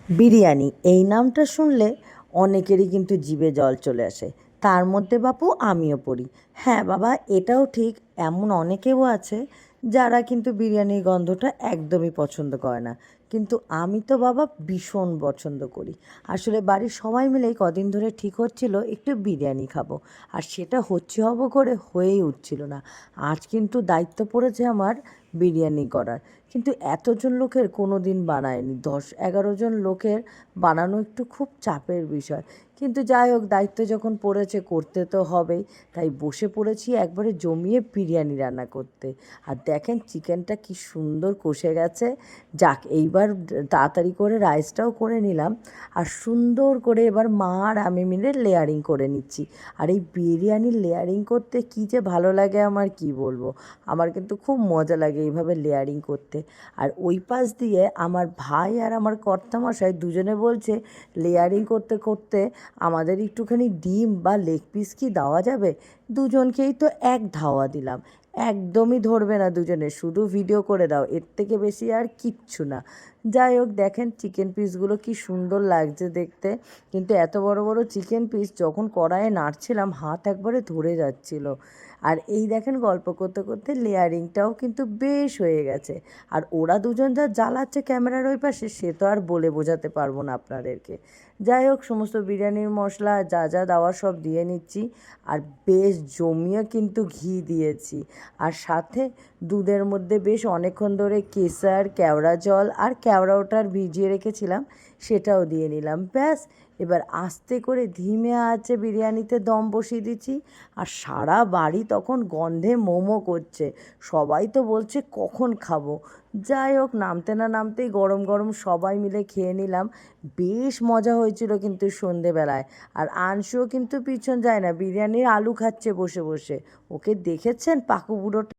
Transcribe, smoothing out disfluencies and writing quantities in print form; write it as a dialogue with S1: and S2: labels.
S1: বিরিয়ানি এই নামটা শুনলে অনেকেরই কিন্তু জিভে জল চলে আসে। তার মধ্যে বাপু আমিও পড়ি। হ্যাঁ বাবা, এটাও ঠিক, এমন অনেকেও আছে যারা কিন্তু বিরিয়ানির গন্ধটা একদমই পছন্দ করে না। কিন্তু আমি তো বাবা ভীষণ পছন্দ করি। আসলে বাড়ির সবাই মিলেই কদিন ধরে ঠিক হচ্ছিল একটু বিরিয়ানি খাবো, আর সেটা হব করে হয়েই উঠছিল না। আজ কিন্তু দায়িত্ব পড়েছে আমার বিরিয়ানি করার। কিন্তু এতজন লোকের কোনো দিন বানায়নি, 10-11 জন লোকের বানানো একটু খুব চাপের বিষয়। কিন্তু যাই হোক, দায়িত্ব যখন পড়েছে করতে তো হবেই। তাই বসে পড়েছি একবারে জমিয়ে বিরিয়ানি রান্না করতে। আর দেখেন চিকেনটা কি সুন্দর কষে গেছে। যাক, এইবার তাড়াতাড়ি করে রাইসটাও করে নিলাম। আর সুন্দর করে এবার মা আর আমি মিলে লেয়ারিং করে নিচ্ছি। আর এই বিরিয়ানির লেয়ারিং করতে কী যে ভালো লাগে আমার, কি বলবো। আমার কিন্তু খুব মজা লাগে এইভাবে লেয়ারিং করতে। আর ওই পাশ দিয়ে আমার ভাই আর আমার কর্তামশাই দুজনে বলছে, লেয়ারিং করতে করতে আমাদের একটুখানি ডিম বা লেগ পিস কি দেওয়া যাবে? দুজনকেই তো এক ধাওয়া দিলাম, একদমই ধরবে না দুজনে, শুধু ভিডিও করে দাও, এর থেকে বেশি আর কিচ্ছু না। যাই হোক, দেখেন চিকেন পিসগুলো কি সুন্দর লাগছে দেখতে। কিন্তু এত বড় বড় চিকেন পিস যখন কড়াইয়ে নাড়ছিলাম হাত একবারে ধরে যাচ্ছিল। আর এই দেখেন গল্প করতে করতে লেয়ারিংটাও কিন্তু বেশ হয়ে গেছে। আর ওরা দুজন যা জ্বালাচ্ছে ক্যামেরার ওই পাশে, সে তো আর বলে বোঝাতে পারবো না আপনাদেরকে। যাই হোক, সমস্ত বিরিয়ানির মশলা যা যা দেওয়ার সব দিয়ে নিচ্ছি। আর বেশ জমিয়ে কিন্তু ঘি দিয়েছি। আর সাথে দুধের মধ্যে বেশ অনেকক্ষণ ধরে কেশর, কেওড়া জল আর কেওড়া ওটার ভিজিয়ে রেখেছিলাম, সেটাও দিয়ে নিলাম। ব্যাস, এবার আস্তে করে ধিমে আঁচে বিরিয়ানিতে দম বসিয়ে দিচ্ছি। আর সারা বাড়ি তখন গন্ধে মোমো করছে, সবাই তো বলছে কখন খাবো। যাই হোক, নামতে না নামতেই গরম গরম সবাই মিলে খেয়ে নিলাম। বেশ মজা হয়েছিল কিন্তু সন্ধেবেলায়। আর আনসুও কিন্তু পিছন যায় না, বিরিয়ানির আলু খাচ্ছে বসে বসে। ওকে দেখেছেন পাকু বুড়োটা?